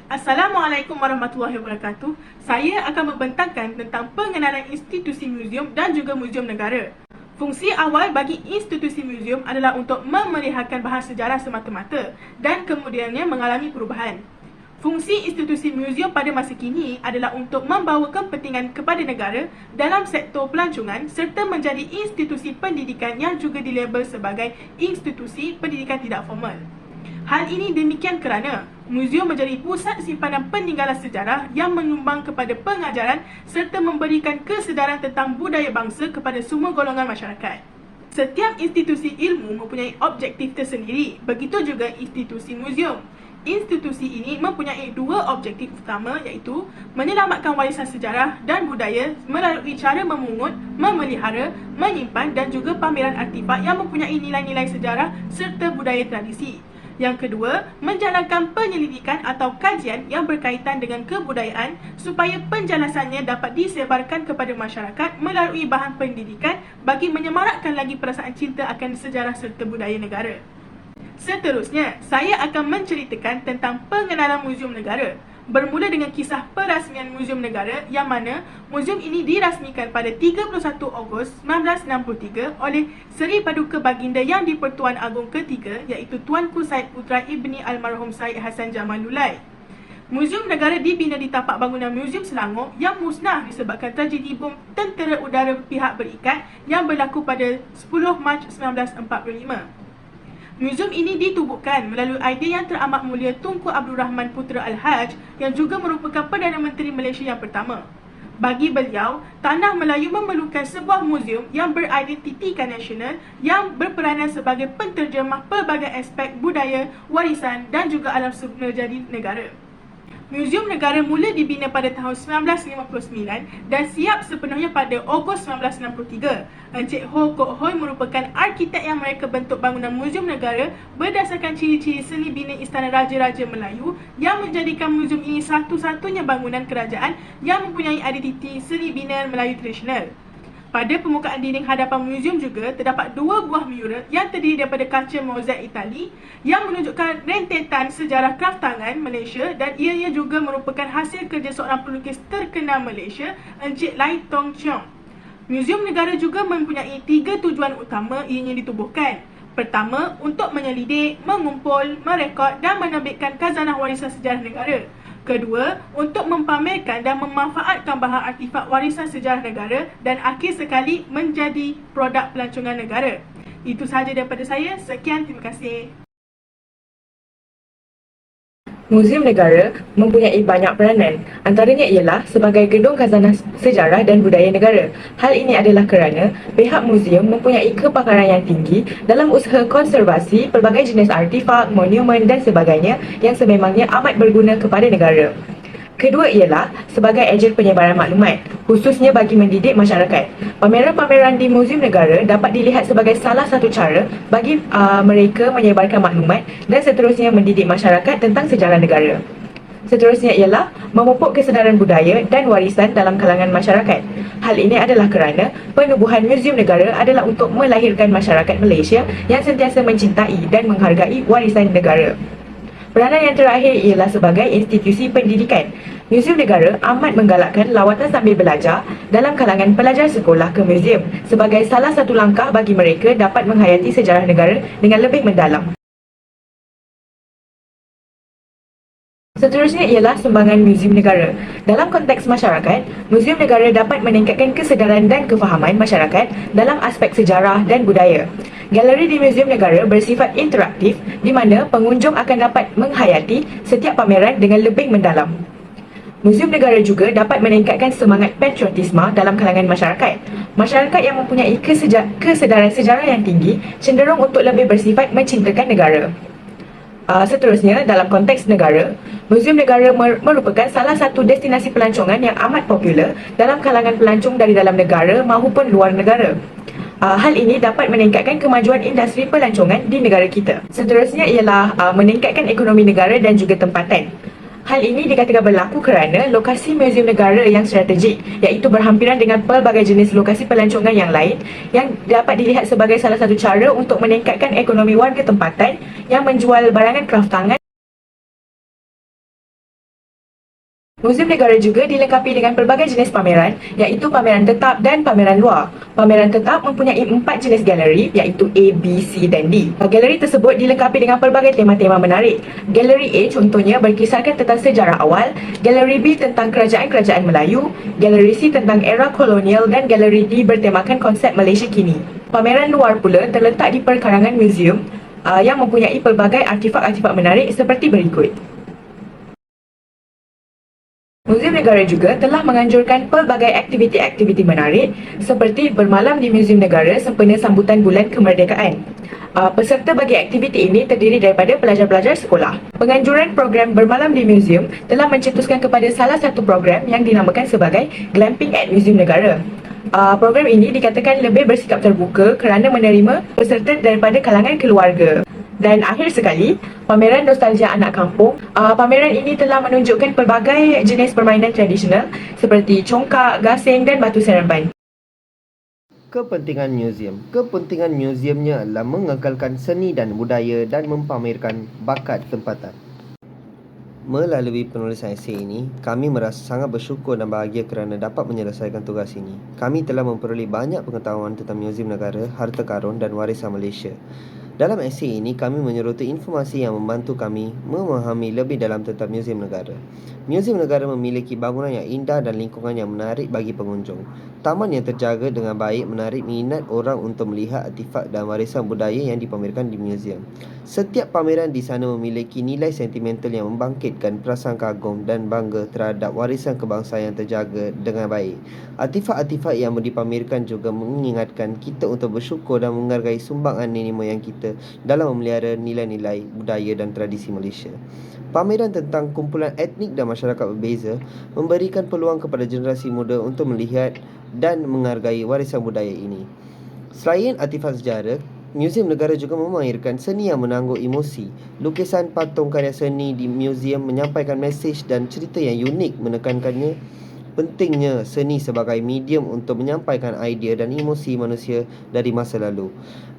Assalamualaikum warahmatullahi wabarakatuh. Saya akan membentangkan tentang pengenalan institusi muzium dan juga muzium negara. Fungsi awal bagi institusi muzium adalah untuk memeliharkan bahan sejarah semata-mata dan kemudiannya mengalami perubahan. Fungsi institusi muzium pada masa kini adalah untuk membawa kepentingan kepada negara dalam sektor pelancongan serta menjadi institusi pendidikan yang juga dilabel sebagai institusi pendidikan tidak formal. Hal ini demikian kerana muzium menjadi pusat simpanan peninggalan sejarah yang menyumbang kepada pengajaran serta memberikan kesedaran tentang budaya bangsa kepada semua golongan masyarakat. Setiap institusi ilmu mempunyai objektif tersendiri, begitu juga institusi muzium. Institusi ini mempunyai dua objektif utama, iaitu menyelamatkan warisan sejarah dan budaya melalui cara memungut, memelihara, menyimpan dan juga pameran artifak yang mempunyai nilai-nilai sejarah serta budaya tradisi. Yang kedua, menjalankan penyelidikan atau kajian yang berkaitan dengan kebudayaan supaya penjelasannya dapat disebarkan kepada masyarakat melalui bahan pendidikan bagi menyemarakkan lagi perasaan cinta akan sejarah serta budaya negara. Seterusnya, saya akan menceritakan tentang pengenalan Muzium Negara. Bermula dengan kisah perasmian Muzium Negara yang mana muzium ini dirasmikan pada 31 Ogos 1963 oleh Seri Paduka Baginda Yang di-Pertuan Agong ketiga, iaitu Tuanku Syed Putra Ibni Almarhum Syed Hassan Jamal Lulai. Muzium Negara dibina di tapak bangunan Muzium Selangor yang musnah disebabkan tragedi bom tentera udara pihak berikat yang berlaku pada 10 Mac 1945. Muzium ini ditubuhkan melalui idea yang teramat mulia Tunku Abdul Rahman Putra Al-Haj yang juga merupakan Perdana Menteri Malaysia yang pertama. Bagi beliau, Tanah Melayu memerlukan sebuah muzium yang beridentitikan nasional yang berperanan sebagai penterjemah pelbagai aspek budaya, warisan dan juga alam semesta jadi negara. Muzium Negara mula dibina pada tahun 1959 dan siap sepenuhnya pada Ogos 1963. Encik Ho Kok Hoi merupakan arkitek yang mereka bentuk bangunan Muzium Negara berdasarkan ciri-ciri seni bina Istana Raja-Raja Melayu yang menjadikan muzium ini satu-satunya bangunan kerajaan yang mempunyai identiti seni bina Melayu tradisional. Pada permukaan dinding hadapan muzium juga terdapat dua buah mural yang terdiri daripada kaca mozaik Itali yang menunjukkan rentetan sejarah kraftangan Malaysia dan ianya juga merupakan hasil kerja seorang pelukis terkenal Malaysia, Encik Lai Tong Cheong. Muzium Negara juga mempunyai tiga tujuan utama ianya ditubuhkan. Pertama, untuk menyelidik, mengumpul, merekod dan menerbitkan khazanah warisan sejarah negara. Kedua, untuk mempamerkan dan memanfaatkan bahan artifak warisan sejarah negara dan akhir sekali menjadi produk pelancongan negara. Itu sahaja daripada saya. Sekian, terima kasih. Muzium Negara mempunyai banyak peranan, antaranya ialah sebagai gedung khazanah sejarah dan budaya negara. Hal ini adalah kerana pihak muzium mempunyai kepakaran yang tinggi dalam usaha konservasi pelbagai jenis artifak, monumen dan sebagainya yang sememangnya amat berguna kepada negara. Kedua ialah sebagai ejen penyebaran maklumat, khususnya bagi mendidik masyarakat. Pameran-pameran di Muzium Negara dapat dilihat sebagai salah satu cara bagi mereka menyebarkan maklumat dan seterusnya mendidik masyarakat tentang sejarah negara. Seterusnya ialah memupuk kesedaran budaya dan warisan dalam kalangan masyarakat. Hal ini adalah kerana penubuhan Muzium Negara adalah untuk melahirkan masyarakat Malaysia yang sentiasa mencintai dan menghargai warisan negara. Peranan yang terakhir ialah sebagai institusi pendidikan. Muzium Negara amat menggalakkan lawatan sambil belajar dalam kalangan pelajar sekolah ke muzium sebagai salah satu langkah bagi mereka dapat menghayati sejarah negara dengan lebih mendalam. Seterusnya ialah sumbangan Muzium Negara. Dalam konteks masyarakat, Muzium Negara dapat meningkatkan kesedaran dan kefahaman masyarakat dalam aspek sejarah dan budaya. Galeri di Muzium Negara bersifat interaktif di mana pengunjung akan dapat menghayati setiap pameran dengan lebih mendalam. Muzium Negara juga dapat meningkatkan semangat patriotisme dalam kalangan masyarakat. Masyarakat yang mempunyai kesedaran sejarah yang tinggi cenderung untuk lebih bersifat mencintakan negara. Seterusnya, dalam konteks negara, Muzium Negara merupakan salah satu destinasi pelancongan yang amat popular dalam kalangan pelancong dari dalam negara maupun luar negara. Hal ini dapat meningkatkan kemajuan industri pelancongan di negara kita. Seterusnya ialah meningkatkan ekonomi negara dan juga tempatan. Hal ini dikatakan berlaku kerana lokasi Muzium Negara yang strategik, iaitu berhampiran dengan pelbagai jenis lokasi pelancongan yang lain yang dapat dilihat sebagai salah satu cara untuk meningkatkan ekonomi warga tempatan yang menjual barangan kraftangan Muzium negara juga dilengkapi dengan pelbagai jenis pameran, iaitu pameran tetap dan pameran luar. Pameran tetap mempunyai 4 jenis galeri, iaitu A, B, C dan D. Galeri tersebut dilengkapi dengan pelbagai tema-tema menarik. Galeri A contohnya berkisarkan tentang sejarah awal, Galeri B tentang kerajaan-kerajaan Melayu, Galeri C tentang era kolonial dan Galeri D bertemakan konsep Malaysia kini. Pameran luar pula terletak di perkarangan muzium yang mempunyai pelbagai artifak-artifak menarik seperti berikut. Muzium Negara juga telah menganjurkan pelbagai aktiviti-aktiviti menarik seperti bermalam di Muzium Negara sempena sambutan Bulan Kemerdekaan. Peserta bagi aktiviti ini terdiri daripada pelajar-pelajar sekolah. Penganjuran program bermalam di muzium telah mencetuskan kepada salah satu program yang dinamakan sebagai Glamping at Muzium Negara. Program ini dikatakan lebih bersikap terbuka kerana menerima peserta daripada kalangan keluarga. Dan akhir sekali, pameran Nostalgia Anak Kampung. Pameran ini telah menunjukkan pelbagai jenis permainan tradisional seperti congkak, gasing dan batu seremban. Kepentingan muzium. Kepentingan muziumnya adalah mengekalkan seni dan budaya dan mempamerkan bakat tempatan. Melalui penulisan esei ini, kami merasa sangat bersyukur dan bahagia kerana dapat menyelesaikan tugas ini. Kami telah memperoleh banyak pengetahuan tentang Muzium Negara, Harta Karun dan Warisan Malaysia. Dalam esei ini, kami menyertai informasi yang membantu kami memahami lebih dalam tentang Muzium Negara. Muzium Negara memiliki bangunan yang indah dan lingkungan yang menarik bagi pengunjung. Taman yang terjaga dengan baik menarik minat orang untuk melihat artifak dan warisan budaya yang dipamerkan di muzium. Setiap pameran di sana memiliki nilai sentimental yang membangkitkan perasaan kagum dan bangga terhadap warisan kebangsaan yang terjaga dengan baik. Artifak-artifak yang dipamerkan juga mengingatkan kita untuk bersyukur dan menghargai sumbangan nenek moyang kita dalam memelihara nilai-nilai budaya dan tradisi Malaysia. Pameran tentang kumpulan etnik dan masyarakat berbeza memberikan peluang kepada generasi muda untuk melihat dan menghargai warisan budaya ini. Selain artifak sejarah, Muzium Negara juga memamerkan seni yang menangguh emosi. Lukisan patung karya seni di muzium menyampaikan mesej dan cerita yang unik, menekankannya pentingnya seni sebagai medium untuk menyampaikan idea dan emosi manusia dari masa lalu.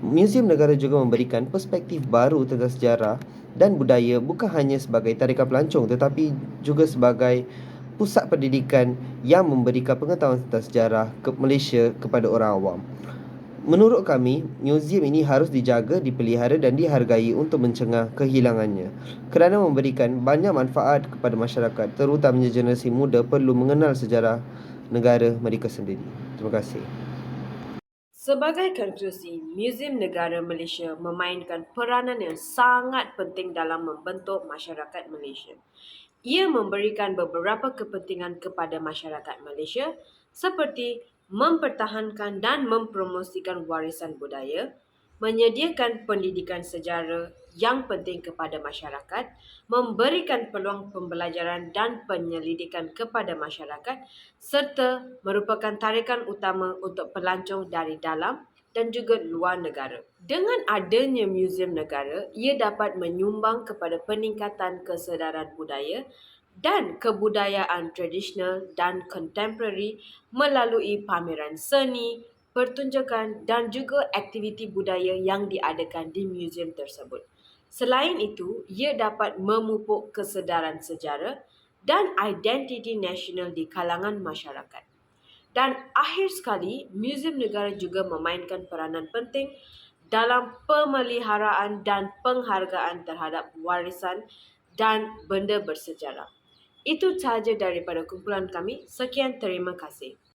Muzium Negara juga memberikan perspektif baru tentang sejarah dan budaya, bukan hanya sebagai tarikan pelancong tetapi juga sebagai pusat pendidikan yang memberikan pengetahuan tentang sejarah Malaysia kepada orang awam. Menurut kami, muzium ini harus dijaga, dipelihara dan dihargai untuk mencegah kehilangannya. Kerana memberikan banyak manfaat kepada masyarakat, terutamanya generasi muda perlu mengenal sejarah negara mereka sendiri. Terima kasih. Sebagai konklusi, Muzium Negara Malaysia memainkan peranan yang sangat penting dalam membentuk masyarakat Malaysia. Ia memberikan beberapa kepentingan kepada masyarakat Malaysia seperti mempertahankan dan mempromosikan warisan budaya, menyediakan pendidikan sejarah yang penting kepada masyarakat, memberikan peluang pembelajaran dan penyelidikan kepada masyarakat, serta merupakan tarikan utama untuk pelancong dari dalam dan juga luar negara. Dengan adanya Muzium Negara, ia dapat menyumbang kepada peningkatan kesedaran budaya dan kebudayaan tradisional dan kontemporari melalui pameran seni, pertunjukan dan juga aktiviti budaya yang diadakan di muzium tersebut. Selain itu, ia dapat memupuk kesedaran sejarah dan identiti nasional di kalangan masyarakat. Dan akhir sekali, Muzium Negara juga memainkan peranan penting dalam pemeliharaan dan penghargaan terhadap warisan dan benda bersejarah. Itu sahaja daripada kumpulan kami. Sekian, terima kasih.